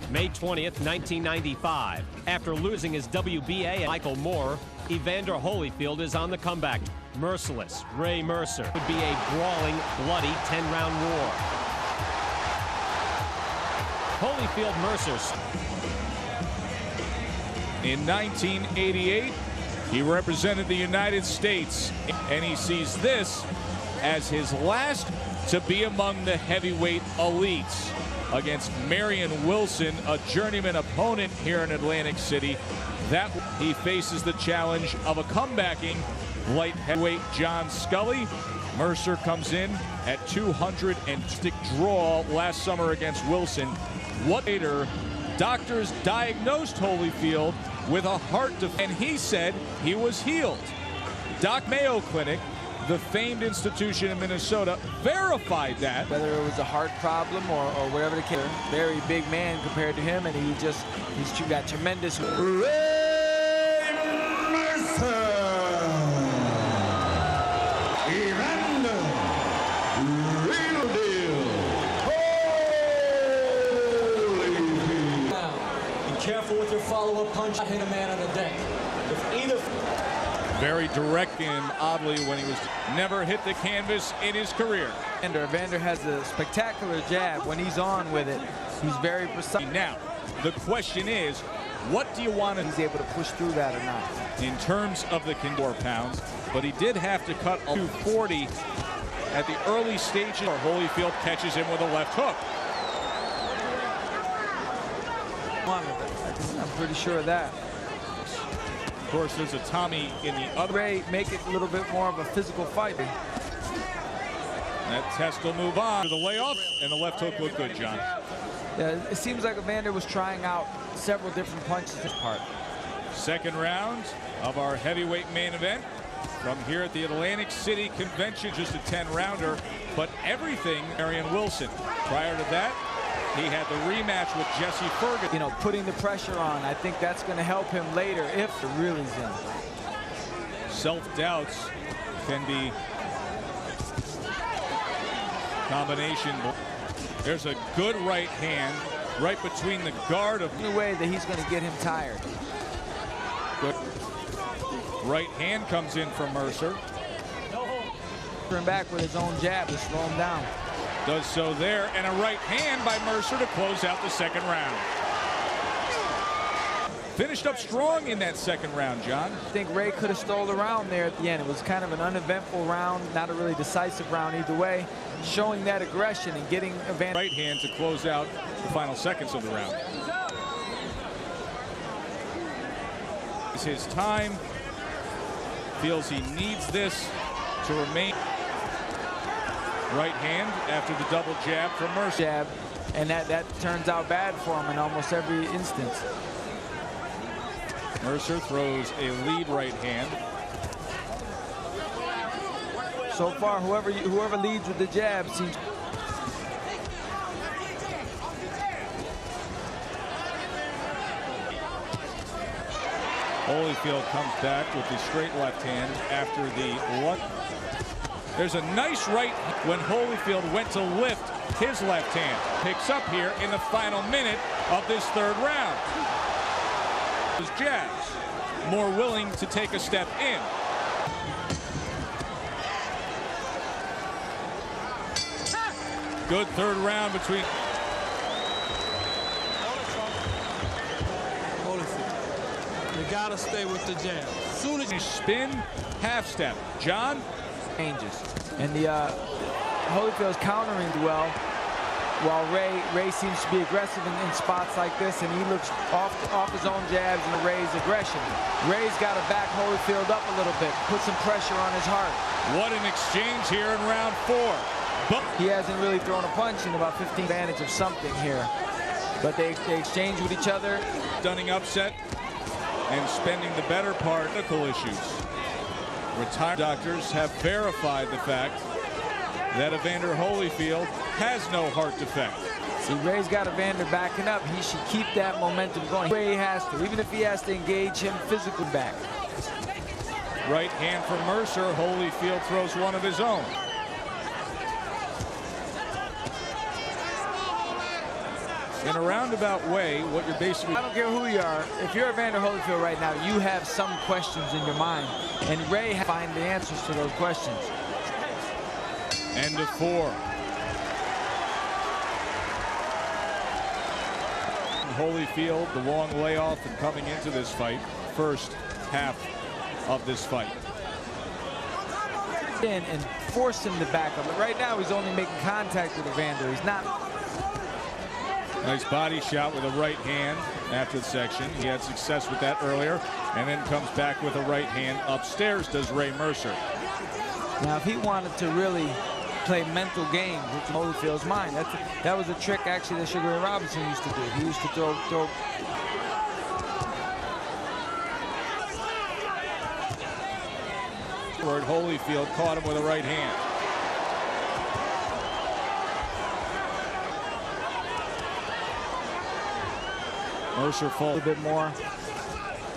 May 20th, 1995. After losing his WBA, Michael Moore, Evander Holyfield is on the comeback. Merciless Ray Mercer would be a brawling, bloody 10-round war. Holyfield Mercer. In 1988, he represented the United States, and he sees this as his last to be among the heavyweight elites against Marion Wilson, a journeyman opponent here in Atlantic City. That he faces the challenge of a comebacking light heavyweight John Scully. Mercer comes in at 200 and stick draw last summer against Wilson. What later, doctors diagnosed Holyfield with a heart defect, and he said he was healed. Mayo Clinic, the famed institution in Minnesota, verified that. Whether it was a heart problem or whatever the case, very big man compared to him, and he's got tremendous. Ray Mercer, Evander, real deal, Holyfield. Now, be careful with your follow-up punch. Hit a man on the deck. If either. Very direct and oddly when he was never hit the canvas in his career. Evander has a spectacular jab. When he's on with it, he's very precise. Now, the question is, what do you want to... He's able to push through that or not. In terms of the 4 pounds, but he did have to cut 240 at the early stages. Holyfield catches him with a left hook. I'm pretty sure of that. Of course, there's a Tommy in the other. Ray make it a little bit more of a physical fight. That test will move on to the layoff, and the left hook looked good, John. Yeah, it seems like Evander was trying out several different punches this part. Second round of our heavyweight main event from here at the Atlantic City Convention, just a 10-rounder, but everything Marion Wilson. Prior to that, he had the rematch with Jesse Ferguson. You know, putting the pressure on, I think that's going to help him later if the really's in. Self-doubts can be combination. There's a good right hand right between the guard of... The way that he's going to get him tired. Good. Right hand comes in from Mercer. Turn back with his own jab to slow him down. Does so there, and a right hand by Mercer to close out the second round. Finished up strong in that second round, John. I think Ray could have stole the round there at the end. It was kind of an uneventful round, not a really decisive round either way. Showing that aggression and getting Evander. Right hand to close out the final seconds of the round. It's his time. Feels he needs this to remain. Right hand after the double jab from Mercer. Jab, and that turns out bad for him in almost every instance. Mercer throws a lead right hand. So far, whoever leads with the jab seems. Holyfield comes back with the straight left hand after the one. There's a nice right when Holyfield went to lift his left hand. Picks up here in the final minute of this third round. His jabs, more willing to take a step in. Good third round between. Holyfield, you gotta stay with the jab. Soon as you spin, half step. John? Changes. And the Holyfield's countering well, while Ray seems to be aggressive in spots like this, and he looks off his own jabs and Ray's aggression. Ray's got to back Holyfield up a little bit, put some pressure on his heart. What an exchange here in round 4. But he hasn't really thrown a punch in about 15 advantage of something here. But they exchange with each other. Stunning upset and spending the better part of medical issues. Retired doctors have verified the fact that Evander Holyfield has no heart defect. See, Ray's got Evander backing up. He should keep that momentum going. Ray has to, even if he has to engage him physically back. Right hand from Mercer. Holyfield throws one of his own. In a roundabout way, what you're basically... I don't care who you are. If you're Evander Holyfield right now, you have some questions in your mind. And Ray has to find the answers to those questions. End of 4. Holyfield, the long layoff and coming into this fight. First half of this fight. And force him to back up. But right now, he's only making contact with Evander. He's not... Nice body shot with a right hand after the section. He had success with that earlier, and then comes back with a right hand upstairs, does Ray Mercer. Now, if he wanted to really play mental games with Holyfield's mind, that was a trick, actually, that Sugar Ray Robinson used to do. He used to throw... Holyfield caught him with a right hand. Mercer falls a bit more.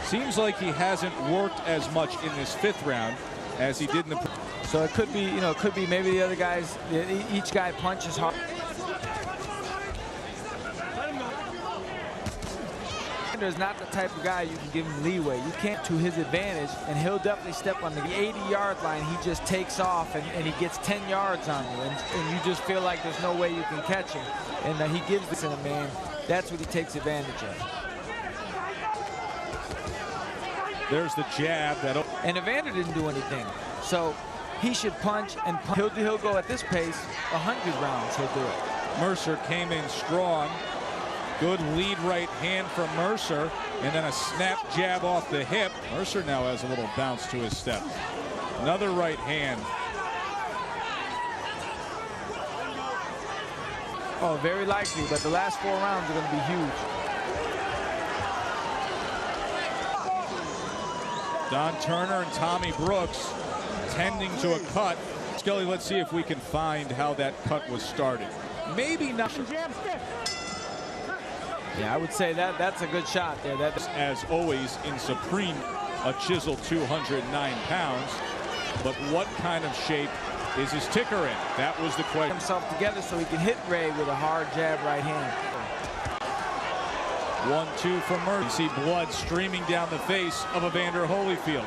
Seems like he hasn't worked as much in this 5th round as he did in the... So it could be, you know, it could be maybe the other guys, each guy punches hard. Is not the type of guy you can give him leeway. You can't to his advantage, and he'll definitely step on the 80-yard line. He just takes off, and he gets 10 yards on you, and you just feel like there's no way you can catch him. And he gives this in a man. That's what he takes advantage of. There's the jab. And Evander didn't do anything. So he should punch and punch. He'll go at this pace 100 rounds. He'll do it. Mercer came in strong. Good lead right hand from Mercer, and then a snap jab off the hip. Mercer now has a little bounce to his step. Another right hand. Oh, very likely, but the last 4 rounds are going to be huge. Don Turner and Tommy Brooks tending to a cut. Skelly, let's see if we can find how that cut was started. Maybe not. Yeah, I would say that's a good shot there. As always in Supreme, a chiseled 209 pounds. But what kind of shape is his ticker in? That was the question. Himself together so he can hit Ray with a hard jab right hand. 1-2 from Mercer. You see blood streaming down the face of Evander Holyfield.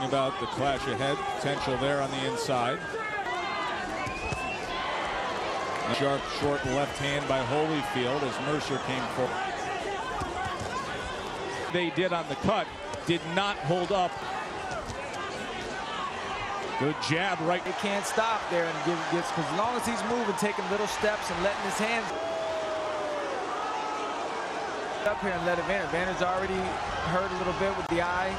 About the clash ahead, potential there on the inside. A sharp, short left hand by Holyfield as Mercer came forward. They did on the cut, did not hold up. Good jab right. He can't stop there and because as long as he's moving, taking little steps and letting his hands up here and let Evander's already hurt a little bit with the eye.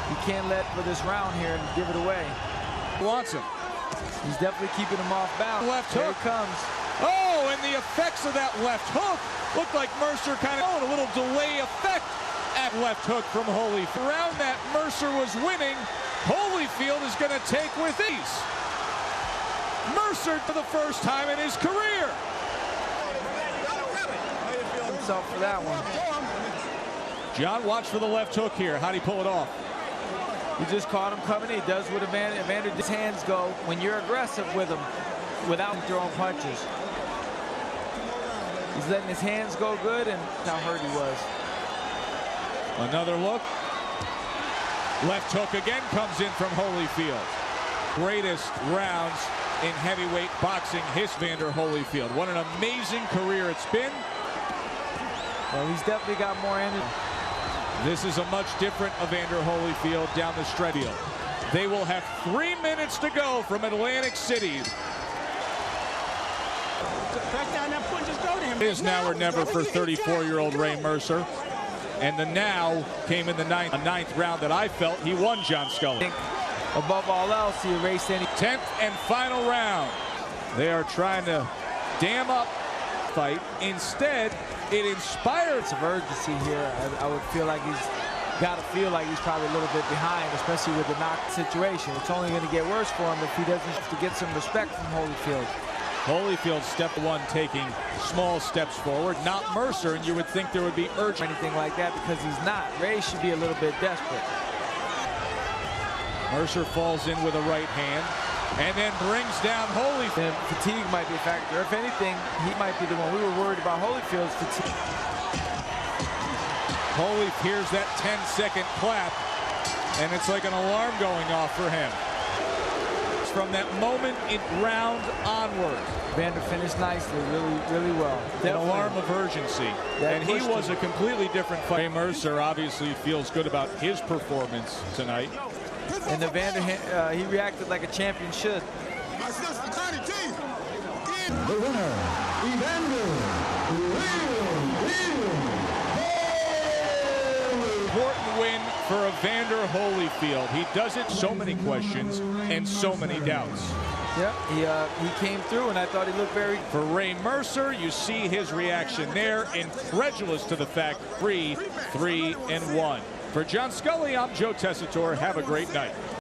You can't let for this round here and give it away. Wants him. He's definitely keeping him off balance. Left Here hook it comes. Oh, and the effects of that left hook looked like Mercer kind of a little delay effect at left hook from Holyfield. Around that Mercer was winning. Holyfield is going to take with ease. Mercer for the first time in his career. Himself for that one. John, watch for the left hook here. How'd he pull it off? He just caught him coming. He does what Evander his hands go when you're aggressive with him without throwing punches. He's letting his hands go good, and how hurt he was. Another look. Left hook again comes in from Holyfield. Greatest rounds in heavyweight boxing, Evander Holyfield. What an amazing career it's been. Well, he's definitely got more energy. This is a much different Evander Holyfield down the stretch. They will have 3 minutes to go from Atlantic City. It is now or never for 34-year-old Ray Mercer. And the now came in the ninth round that I felt he won, John Scully. Above all else, he erased any 10th and final round. They are trying to dam up fight. Instead, it inspires of urgency here. I would feel like he's got to feel like he's probably a little bit behind, especially with the knock situation. It's only going to get worse for him if he doesn't have to get some respect from Holyfield. Holyfield, step one, taking small steps forward, not Mercer, and you would think there would be urge anything like that because he's not. Ray should be a little bit desperate. Mercer falls in with a right hand. and then brings down Holyfield. And fatigue might be a factor. If anything, he might be the one. We were worried about Holyfield's fatigue. Holyfield hears that 10-second clap, and it's like an alarm going off for him. From that moment in round onward. Evander finished nicely, really well. An alarm of urgency. And he was a completely different fight. Ray Mercer obviously feels good about his performance tonight. And Evander, he reacted like a champion should. The winner, Evander Important win for Evander Holyfield. He does it, so many questions and so many doubts. Yeah, he came through, and I thought he looked very... For Ray Mercer, you see his reaction there, incredulous to the fact 3-1. For John Scully, I'm Joe Tessitore. Have a great night.